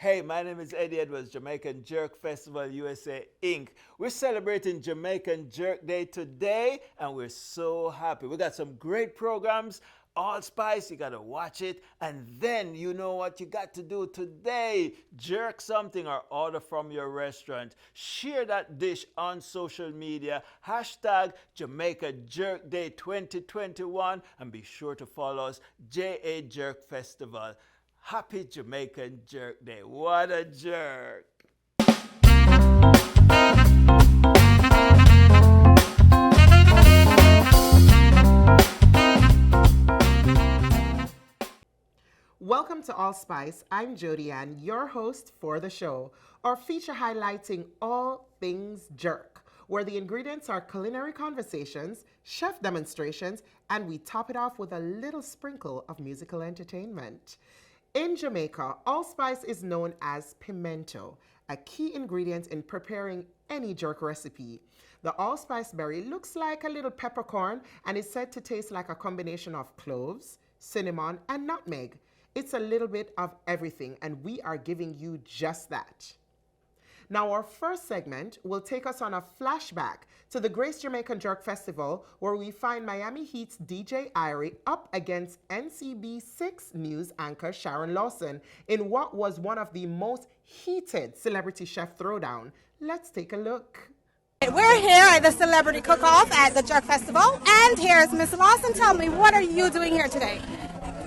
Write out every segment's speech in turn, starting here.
Hey, my name is Eddie Edwards, Jamaican Jerk Festival USA Inc. We're celebrating Jamaican Jerk Day today, and we're so happy. We got some great programs. Allspice, you gotta watch it, and then you know what you got to do today. Jerk something or order from your restaurant. Share that dish on social media. Hashtag Jamaica Jerk Day 2021, and be sure to follow us, JA Jerk Festival. Happy Jamaican Jerk Day. What a jerk. Welcome to Allspice. I'm Jody Ann, your host for the show, our feature highlighting all things jerk, where the ingredients are culinary conversations, chef demonstrations, and we top it off with a little sprinkle of musical entertainment. In Jamaica, allspice is known as pimento, a key ingredient in preparing any jerk recipe. The allspice berry looks like a little peppercorn and is said to taste like a combination of cloves, cinnamon, and nutmeg. It's a little bit of everything, and we are giving you just that. Now, our first segment will take us on a flashback to the Grace Jamaican Jerk Festival, where we find Miami Heat's DJ Irie up against NCB6 News anchor Sharon Lawson in what was one of the most heated celebrity chef throwdown. Let's take a look. We're here at the Celebrity Cook-Off at the Jerk Festival, and here's Miss Lawson. Tell me, what are you doing here today?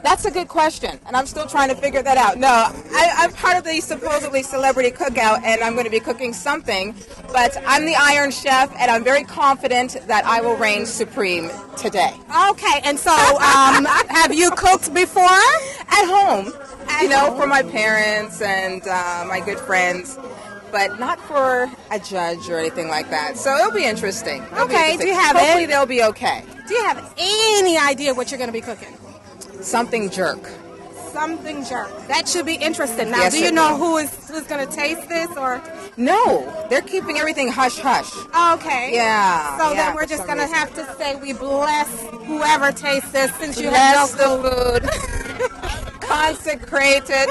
That's a good question, and I'm still trying to figure that out. No, I'm part of the supposedly celebrity cookout, and I'm going to be cooking something, but I'm the Iron Chef, and I'm very confident that I will reign supreme today. Okay, and so have you cooked before? At home, for my parents and my good friends, but not for a judge or anything like that. So it'll be interesting. Do you have Hopefully they'll be okay. Do you have any idea what you're going to be cooking? Something jerk. Something jerk. That should be interesting. Now, Yes, do you it know will. who's going to taste this, or? No, they're keeping everything hush-hush. Okay. Yeah. So yeah, then we're for just some going to reason. have to say we bless whoever tastes this, since you Bless have no the clue. food. Consecrated.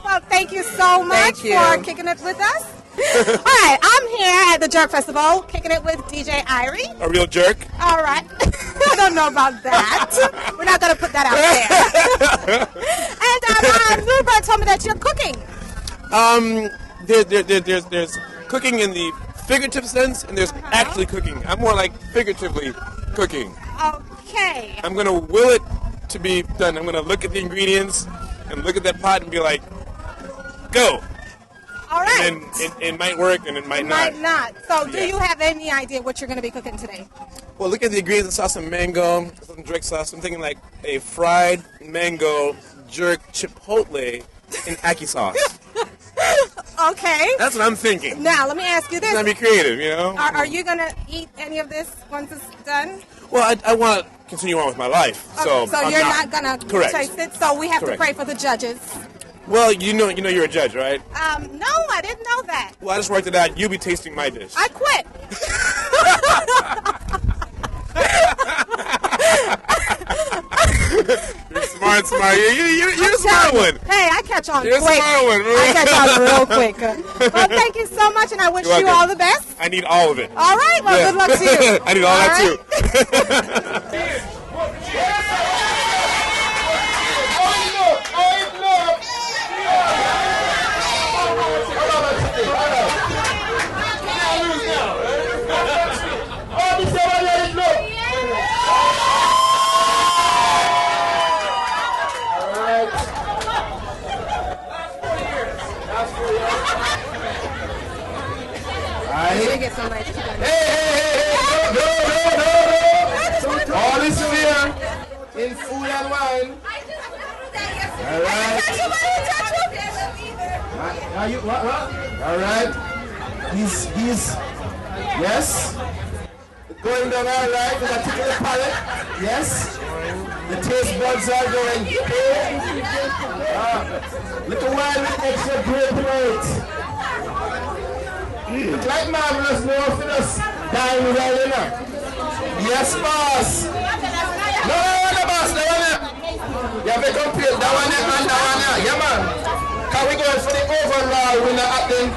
Well, thank you so much Thank you. for kicking it with us. All right, I'm here at the Jerk Festival, kicking it with DJ Irie. A real jerk? All right. I don't know about that. We're not going to put that out there. And Bluebird told me that you're cooking. There's cooking in the figurative sense, and there's actually cooking. I'm more like figuratively cooking. Okay. I'm going to will it to be done. I'm going to look at the ingredients and look at that pot and be like, go. All right. And then it might work and it might not. So do Yeah. you have any idea what you're going to be cooking today? Well, look at the ingredients. I saw some mango, some jerk sauce. I'm thinking like a fried mango jerk chipotle in ackee sauce. Okay. That's what I'm thinking. Now, let me ask you It's this. going to be creative, you know? Are you going to eat any of this once it's done? Well, I want to continue on with my life, so Okay, so I'm you're not going to Correct. taste it, so we have Correct. to pray for the judges. Well, you know you're a judge, right? No, I didn't know that. Well, I just worked it out. You'll be tasting my dish. I quit. You're smart. You're a smart one. Hey, I catch on You're a quick. smart one. I catch on real quick. Well, thank you so much, and I wish You're you welcome. all the best. I need all of it. All right, well, Yeah. good luck to you. I need all that right? too. Let me get some nice chicken. No. All is fair in food and wine. All right. Are you what? All right. He's yes. Going down all right. With a tickle the palate. Yes. The taste buds are going. Little wine with extra grape weight. Look like marvelous, no for us. Dying well, you know. Yes, boss. No, boss, no one. You have to compare that one and that one. Yeah, man. the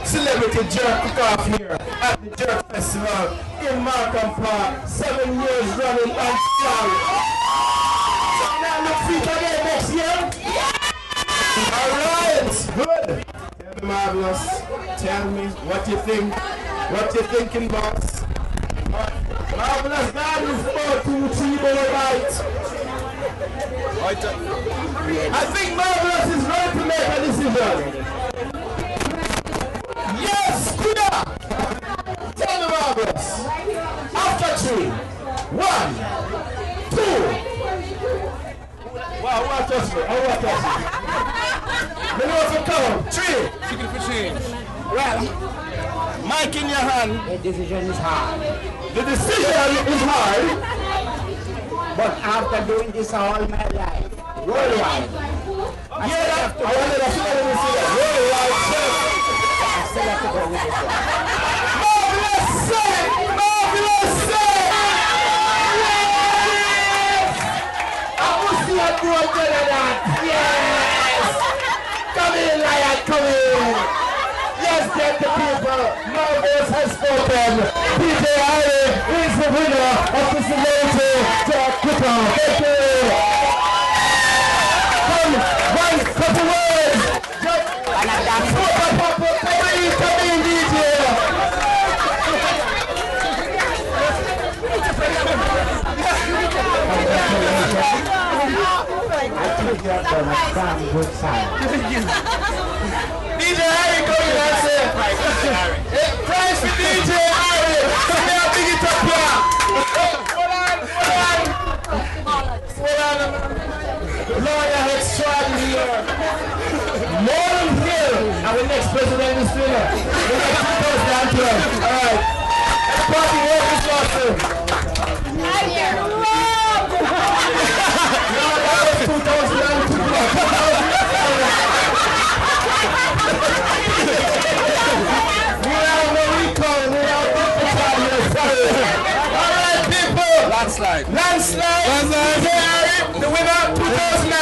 celebrity jerk cook-off here at the Jerk Festival in Markham Park. 7 years running and strong. So now look feet again next year. Alright, good. Tell me, Marvelous. Tell me what you think. What you thinking, boss? Marvelous garden for 2, 3 more bites. I think Marvelous is ready to make a decision. Yes, Kuda! Tell me, Marvelous. After 3, 1, 2. Wow, what touch me? Oh, what touch me? Me know if you come. 3. Chicken for change. Well, mic in your hand. The decision is hard. The decision is hard. But after doing this all my life, worldwide, I still have to go with this one. I still have to go with this one. Marvelous say! Marvelous say! Yes! I must see a boy tell that. Yes! Come in, lion, come in! Yes, get the people. Marvelous has spoken. DJ Irie is the winner of the celebrity Jerk Cook-Off. Thank you. Come, one couple words. Just come in, DJ. I think you have done a damn good side. DJ Irie coming and say, price for DJ Irie. Now big it up here. Hold on. Lawyer extraordinaire. Morning Hill, our next president is winner. The next 2012. All right. The party here is Lawson. No, that was 2002. We have no recall. We have no sorry. All right, people. Landslide. The winner, 2008.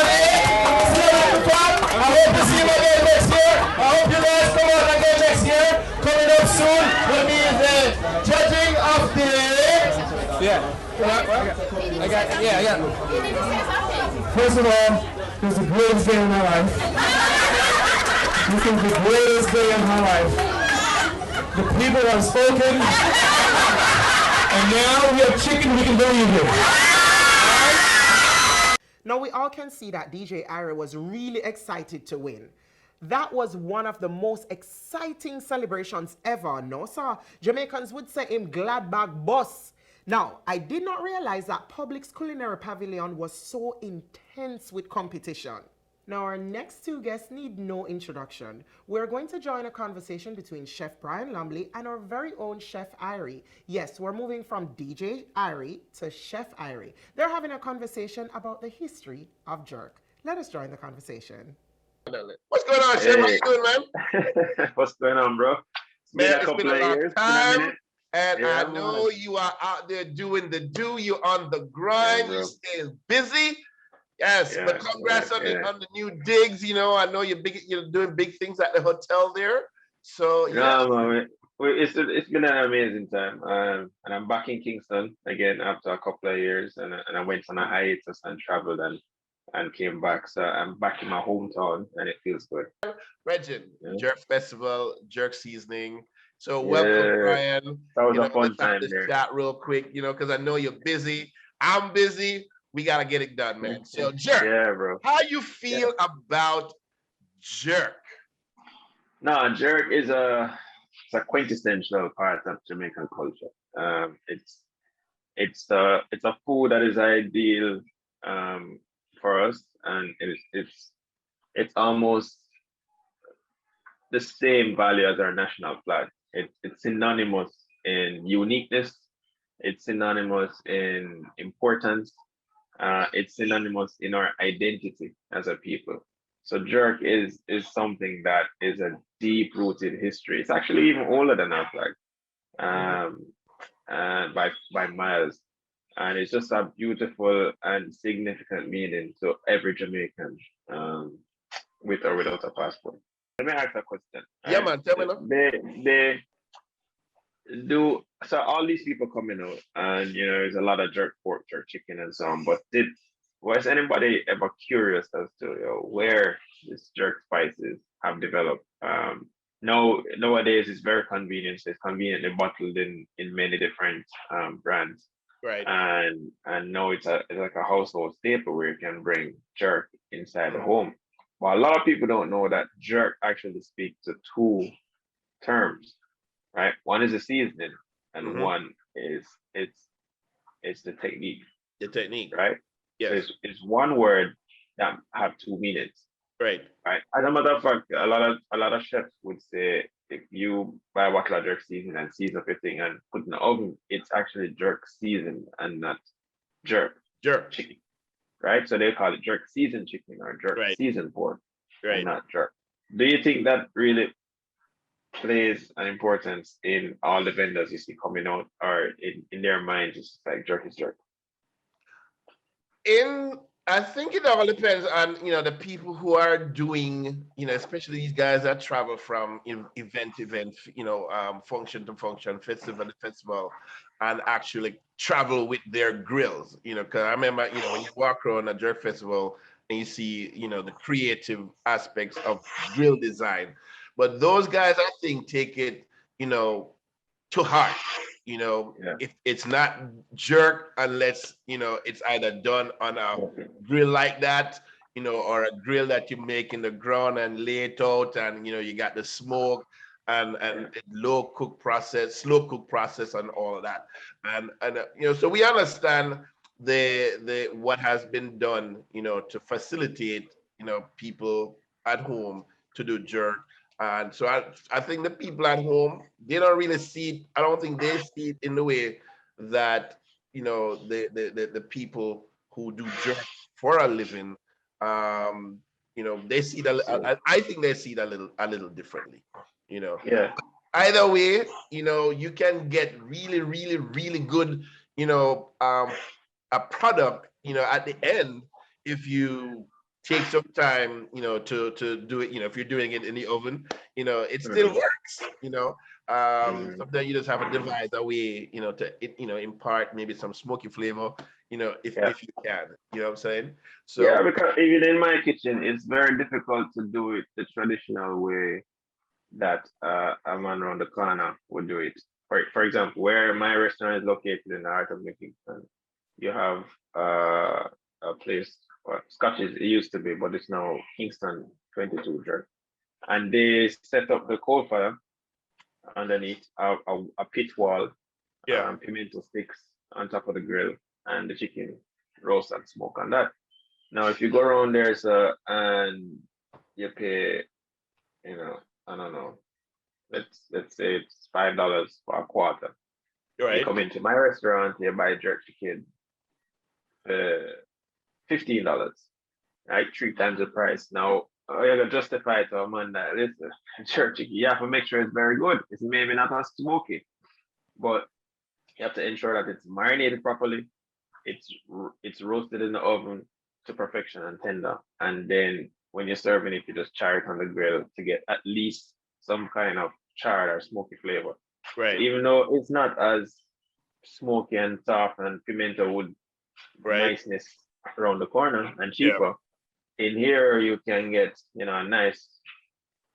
I hope to see you again next year. I hope you guys come out again next year. Coming up soon will be the judging of the... Yeah. I got. First of all, it was the greatest day of my life. This is the greatest day of my life. The people have spoken, and now we have chicken we can believe in. Now, we all can see that DJ Irie was really excited to win. That was one of the most exciting celebrations ever, no sir? Jamaicans would say him glad bag boss. Now, I did not realize that Public's Culinary Pavilion was so intense with competition. Now, our next two guests need no introduction. We're going to join a conversation between Chef Brian Lumley and our very own Chef Irie. Yes, we're moving from DJ Irie to Chef Irie. They're having a conversation about the history of jerk. Let us join the conversation. What's going on, Chef? How you doing, man? What's going on, bro? It's been a couple of years. Time, and yeah, I know you are out there doing the do. You're on the grind. You stay busy. Yes, but congrats on the new digs. You know, I know you're doing big things at the hotel there. So man, it's been an amazing time. And I'm back in Kingston again after a couple of years, and I went on a hiatus and traveled and came back. So I'm back in my hometown, and it feels good. Regin, Jerk Festival, Jerk Seasoning. So welcome, Brian. That was a fun time there. Chat real quick, because I know you're busy. I'm busy. We gotta get it done, man. So Jerk, bro. How you feel about jerk? No, jerk is a quintessential part of Jamaican culture. It's a food that is ideal for us, and it's almost the same value as our national flag. It's synonymous in uniqueness. It's synonymous in importance. It's synonymous in our identity as a people. So jerk is something that is a deep-rooted history. It's actually even older than our flag, by miles. And it's just a beautiful and significant meaning to every Jamaican, with or without a passport. let me ask a question. Yeah, man, tell me now. They do so. All these people coming out, and there's a lot of jerk pork, jerk chicken, and so on. But was anybody ever curious as to where this jerk spices have developed? No, nowadays it's very convenient. So it's conveniently bottled in many different brands. Right. And now it's like a household staple where you can bring jerk inside the home. But a lot of people don't know that jerk actually speaks to two terms, right? One is a seasoning, and one is it's the technique. The technique, right? Yes. So it's one word that have two meanings. Right. Right. As a matter of fact, a lot of chefs would say if you buy a bottle of jerk season and season up your thing and put in the oven, it's actually jerk season and not jerk chicken. Right? So they call it jerk seasoned chicken or jerk seasoned pork. Right. And not jerk. Do you think that really plays an importance in all the vendors you see coming out, or in their minds it's like jerk is jerk? I think it all depends on the people who are doing, especially these guys that travel from event to event, function to function, festival to festival, and actually travel with their grills. Because I remember when you walk around a jerk festival and you see the creative aspects of grill design, but those guys I think take it to heart. If it's not jerk unless it's either done on a grill like that, or a grill that you make in the ground and lay it out, and you got the smoke and slow cook process, and all of that, and so we understand the what has been done to facilitate people at home to do jerk. And so I think the people at home, they don't really see it. I don't think they see it in the way that the people who do jerk for a living, they see that. I think they see it a little differently. Yeah. Either way, you can get really, really, really good, a product, at the end if you take some time, to do it. If you're doing it in the oven, it still works. Sometimes you just have to devise a way, to impart maybe some smoky flavor, if you can. You know what I'm saying? So yeah, because even in my kitchen, it's very difficult to do it the traditional way that a man around the corner would do it. For example, where my restaurant is located in the heart of Kingston, you have a place. Scotch it used to be, but it's now Kingston 22 jerk. And they set up the coal fire underneath a pit wall, pimento sticks on top of the grill, and the chicken roast and smoke on that. Now, if you go around there, and you pay, I don't know, let's say it's $5 for a quarter. Right. You come into my restaurant, you buy jerk chicken. $15, right? 3 times the price. Now, you have to justify to a man that it's a jerk chicken. You have to make sure it's very good. It's maybe not as smoky, but you have to ensure that it's marinated properly. It's roasted in the oven to perfection and tender. And then when you're serving it, you just char it on the grill to get at least some kind of charred or smoky flavor. Right. So even though it's not as smoky and soft and pimento would niceness around the corner and cheaper. In here you can get a nice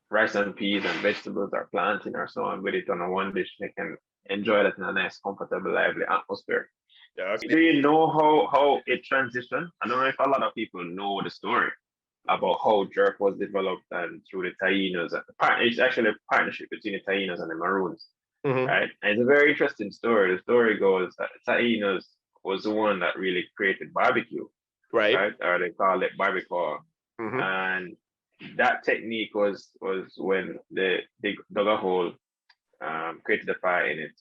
rice and peas and vegetables or plantain or so on with it on a one dish. You can enjoy that in a nice, comfortable, lively atmosphere. Yeah, okay. Do you know how it transitioned? I don't know if a lot of people know the story about how jerk was developed and through the Tainos. It's actually a partnership between the Tainos and the Maroons, right? And it's a very interesting story. The story goes that the Tainos was the one that really created barbecue, right? Or they call it barbacoa. And that technique was when they dug a hole, created a fire in it,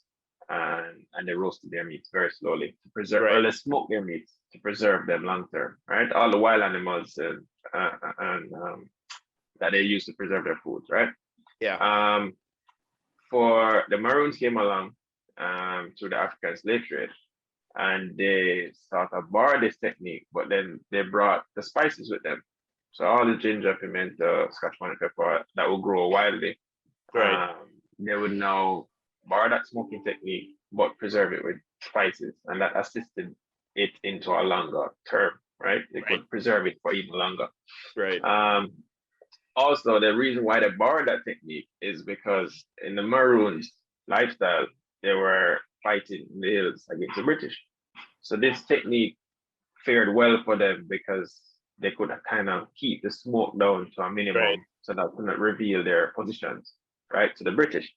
and they roasted their meats very slowly to preserve, or they smoked their meats to preserve them long term, right? All the wild animals and that they use to preserve their foods, right? Yeah. For the Maroons came along through the African slave trade, and they sort of borrowed this technique, but then they brought the spices with them. So all the ginger, pimento, Scotch bonnet pepper that will grow wildly, Right. they would now borrow that smoking technique, but preserve it with spices, and that assisted it into a longer term, right? They could preserve it for even longer. Right. Also, the reason why they borrowed that technique is because in the Maroons lifestyle, they were fighting in the hills against the British. So this technique fared well for them because they could kind of keep the smoke down to a minimum, Right. so that could not reveal their positions, right, to the British.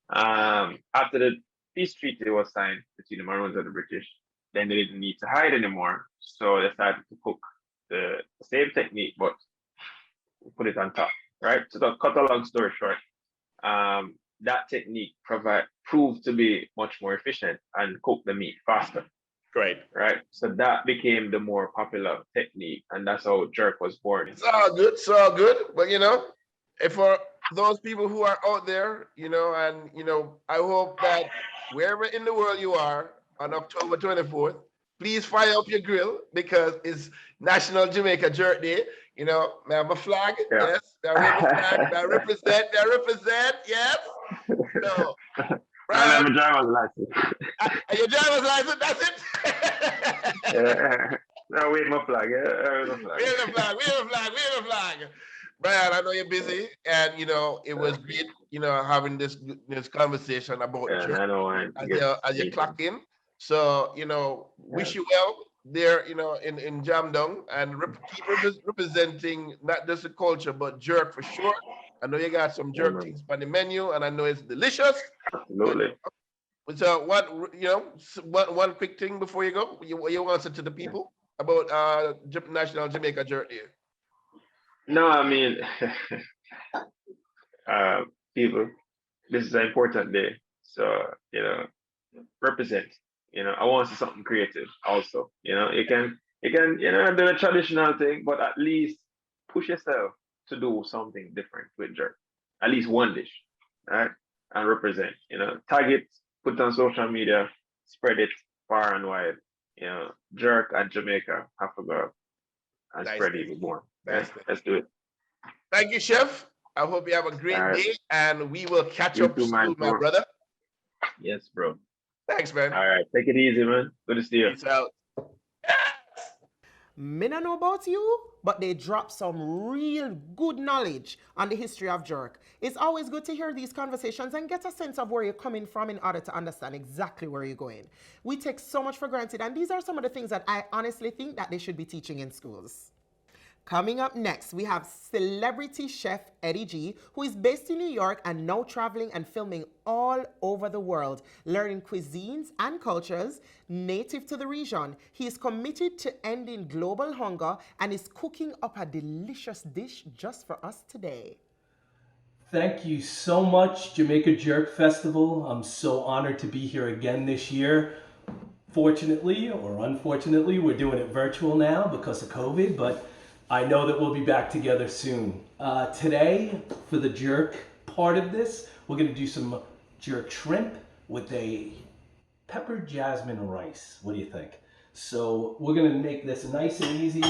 After the peace treaty was signed between the Maroons and the British, then they didn't need to hide anymore. So they started to cook the same technique, but put it on top, right? So to cut a long story short, that technique proved to be much more efficient and cook the meat faster, Right. right? So that became the more popular technique, and that's how jerk was born. It's all good, it's all good. But if for those people who are out there, and I hope that wherever in the world you are on October 24th, please fire up your grill because it's National Jamaica Jerk Day. I have a flag, Yeah. yes. I have a flag that represent, yes. So, I Brian, have a driver's license. your driver's license, that's it. Yeah. No, wave my flag. Yeah, wave my flag. We have a flag. Brian, I know you're busy, and it was great, having this conversation about jerk I know. as you clock in. So, wish you well there, in Jamdong, and keep representing not just the culture but jerk for sure. I know you got some jerk things on the menu, and I know it's delicious. Absolutely. So, one quick thing before you go, you want to say to the people about National Jamaica Jerk Day? No, I mean, people, this is an important day. So, represent. I want to see something creative also. You can, do the traditional thing, but at least push yourself to do something different with jerk. At least one dish, right? And represent. Tag it, put it on social media, spread it far and wide. Jerk and Jamaica have to go and spread even more. Right? Let's do it. Thank you, Chef. I hope you have a great day, and we will catch up soon, my brother. Yes, bro. Thanks, man. All right. Take it easy, man. Good to see you. Peace out. Me not know about you, but they drop some real good knowledge on the history of jerk. It's always good to hear these conversations and get a sense of where you're coming from in order to understand exactly where you're going. We take so much for granted, and these are some of the things that I honestly think that they should be teaching in schools. Coming up next, we have celebrity chef Eddie G, who is based in New York and now traveling and filming all over the world, learning cuisines and cultures native to the region. He is committed to ending global hunger and is cooking up a delicious dish just for us today. Thank you so much, Jamaica Jerk Festival. I'm so honored to be here again this year. Fortunately or unfortunately, we're doing it virtual now because of COVID, but I know that we'll be back together soon. Today, for the jerk part of this, we're going to do some jerk shrimp with a peppered jasmine rice. What do you think? So we're going to make this nice and easy.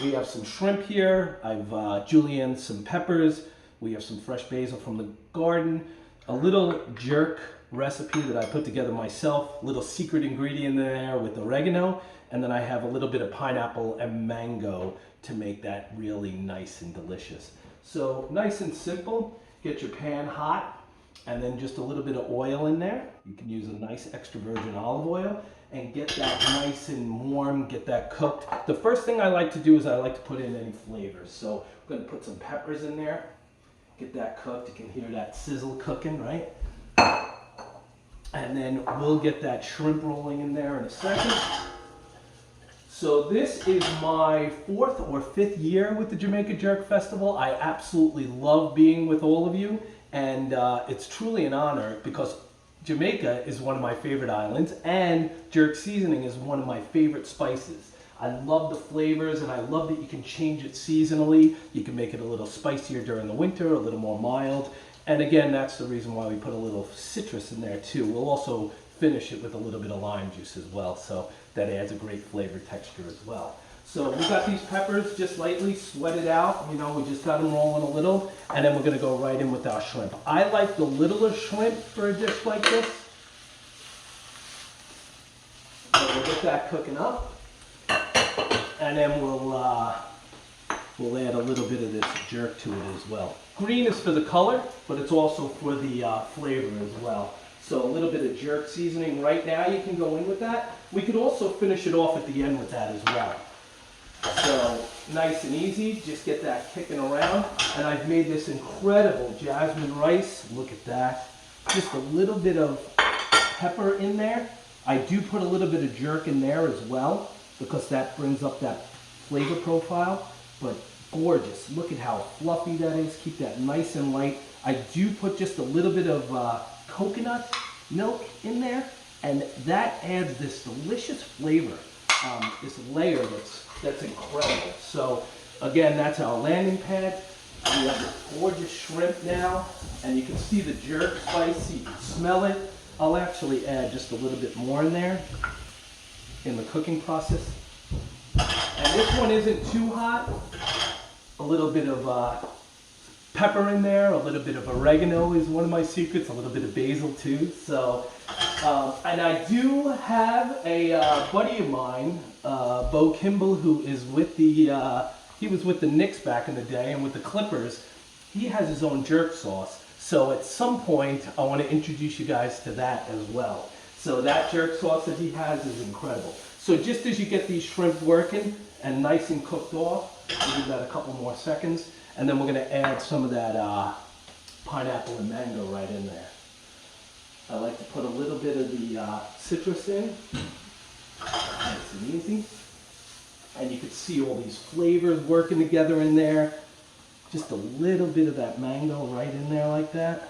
We have some shrimp here. I've julienned some peppers. We have some fresh basil from the garden. A little jerk recipe that I put together myself. Little secret ingredient in there with oregano. And then I have a little bit of pineapple and mango to make that really nice and delicious. So nice and simple. Get your pan hot and then just a little bit of oil in there. You can use a nice extra virgin olive oil and get that nice and warm, get that cooked. The first thing I like to do is I like to put in any flavors. So I'm gonna put some peppers in there, get that cooked. You can hear that sizzle cooking, right? And then we'll get that shrimp rolling in there in a second. So this is my 4th or 5th year with the Jamaica Jerk Festival. I absolutely love being with all of you, and it's truly an honor because Jamaica is one of my favorite islands, and jerk seasoning is one of my favorite spices. I love the flavors, and I love that you can change it seasonally. You can make it a little spicier during the winter, a little more mild, and again, that's the reason why we put a little citrus in there too. We'll also finish it with a little bit of lime juice as well, so that adds a great flavor texture as well. So we got these peppers just lightly sweated out. You know, we just got them rolling a little, and then we're gonna go right in with our shrimp. I like the littler shrimp for a dish like this. So we'll get that cooking up, and then we'll add a little bit of this jerk to it as well. Green is for the color, but it's also for the flavor as well. So a little bit of jerk seasoning right now, you can go in with that. We could also finish it off at the end with that as well. So nice and easy, just get that kicking around. And I've made this incredible jasmine rice. Look at that. Just a little bit of pepper in there. I do put a little bit of jerk in there as well because that brings up that flavor profile. But gorgeous. Look at how fluffy that is. Keep that nice and light. I do put just a little bit of coconut milk in there, and that adds this delicious flavor, this layer that's incredible. So again, that's our landing pad. We have this gorgeous shrimp now, and you can see the jerk spice, you can smell it. I'll actually add just a little bit more in there in the cooking process. And this one isn't too hot. A little bit of pepper in there, a little bit of oregano is one of my secrets, a little bit of basil too. So, and I do have a buddy of mine, Bo Kimball, who is with the, he was with the Knicks back in the day and with the Clippers. He has his own jerk sauce. So at some point, I want to introduce you guys to that as well. So that jerk sauce that he has is incredible. So just as you get these shrimp working and nice and cooked off, we'll give that a couple more seconds. And then we're going to add some of that pineapple and mango right in there. I like to put a little bit of the citrus in. Nice and easy. And you can see all these flavors working together in there. Just a little bit of that mango right in there like that.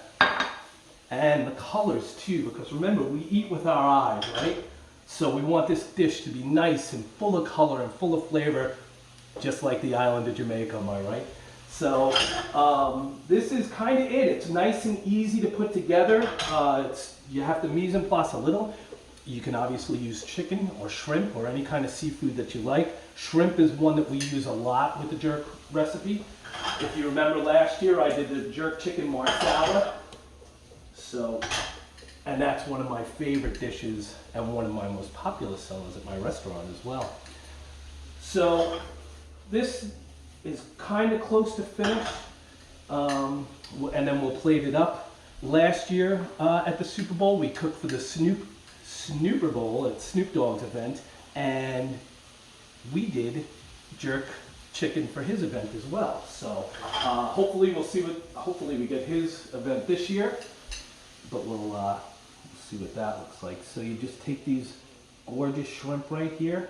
And the colors too, because remember, we eat with our eyes, right? So we want this dish to be nice and full of color and full of flavor, just like the island of Jamaica, am I right? So this is kind of it. It's nice and easy to put together. You have to mise en place a little. You can obviously use chicken or shrimp or any kind of seafood that you like. Shrimp is one that we use a lot with the jerk recipe. If you remember last year, I did the jerk chicken marsala. So, and that's one of my favorite dishes and one of my most popular sellers at my restaurant as well. So this is kind of close to finished, and then we'll plate it up. Last year at the Super Bowl, we cooked for the Snooper Bowl at Snoop Dogg's event, and we did jerk chicken for his event as well. So hopefully we'll see hopefully we get his event this year, but we'll see what that looks like. So you just take these gorgeous shrimp right here,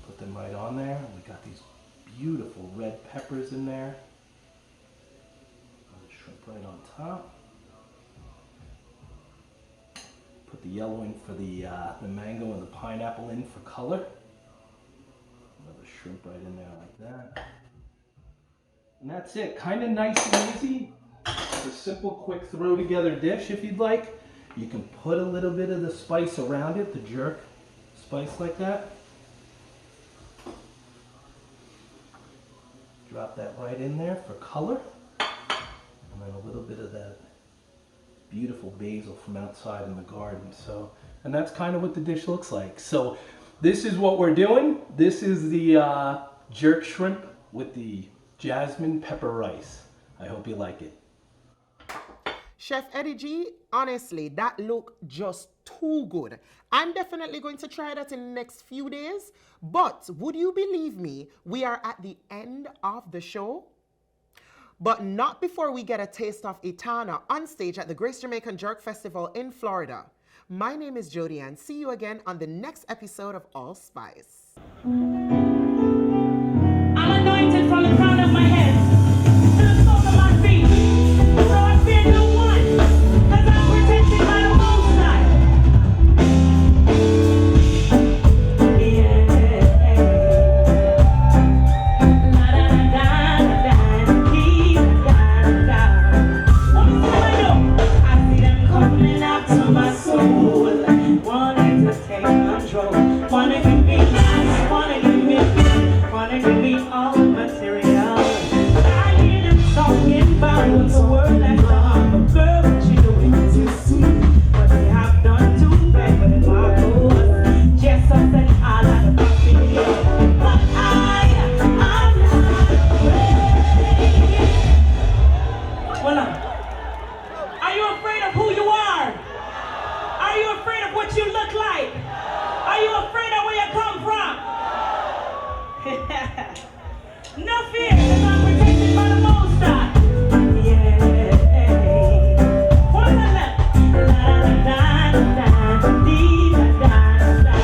put them right on there. We got these beautiful red peppers in there. Put the shrimp right on top. Put the yellow in for the mango and the pineapple in for color. Another shrimp right in there like that. And that's it. Kind of nice and easy. It's a simple, quick throw together dish if you'd like. You can put a little bit of the spice around it, the jerk spice like that. Drop that right in there for color. And then a little bit of that beautiful basil from outside in the garden. So, and that's kind of what the dish looks like. So this is what we're doing. This is the jerk shrimp with the jasmine pepper rice. I hope you like it. Chef Eddie G, honestly, that looked just too good. I'm definitely going to try that in the next few days. But would you believe me, we are at the end of the show? But not before we get a taste of Etana on stage at the Great Jamaican Jerk Festival in Florida. My name is Jody Ann. See you again on the next episode of Allspice. I'm anointed from the crown of my head to the sole of my feet. So I fear no one, because I'm protected by the Most High. My soul, wanting to take control, wanna give me life, wanna give me about what the world has done. But girl, what you doing too sweet? What they have done too bad, but it's my boss. Just us and all of the puppy. But I'm not afraid. Well, are you afraid of who you are? Are you afraid of what you look like? Are you afraid of where you come from? No fear, because I'm protected by the Most High. Yeah. One more left. La da da da da dee da da da.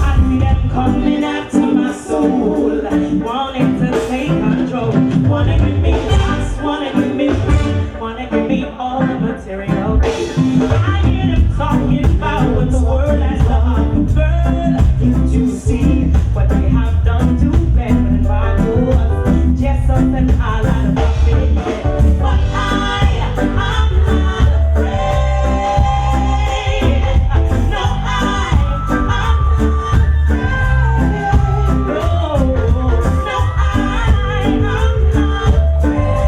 I see them coming after my soul, wanting to take control, wanna give me lots, wanna give me free, wanna give me all the material. I hear them talking about what the world has done. Girl, can't you see what they have done to bed and my boys? Just us and all of the puppy. But I'm not afraid. No, I'm not afraid. No, I'm not afraid.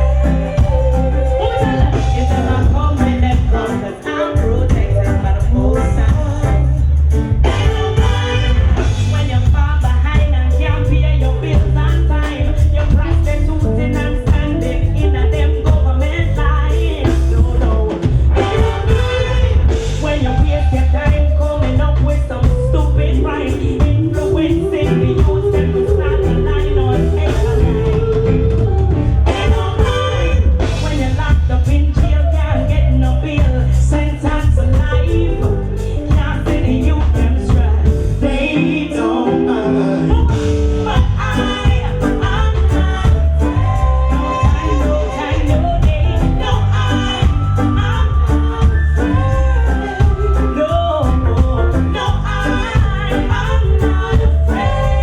If they're not coming, then come, 'cause I'm protected by the Most High. When you're far behind and can't pay your bills on time, you're prostituting and standing in a them government line. No. When you waste your time coming up with some stupid rhyme, influencing the youth, them to start a line on when you're locked up in jail, can't get no bill, sentence to life, can't see the youth them strive. They don't mind. But I'm not afraid. No time, no day. No, I'm not afraid. No, I'm not afraid.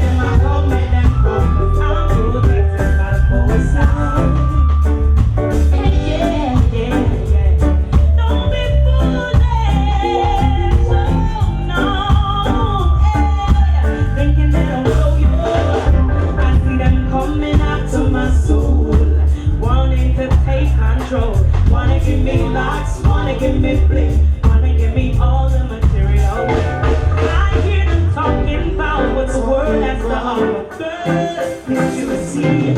Them I come and them come, 'cause I'm protected by the Most High. Yeah. Don't be foolish, oh no. Thinking they don't know you. I see them coming after my soul, wanting to take control, wanna give me lots, wanna give me bling, wanna give me all the material. I hear them talking about what the world has done. Girl, can't you see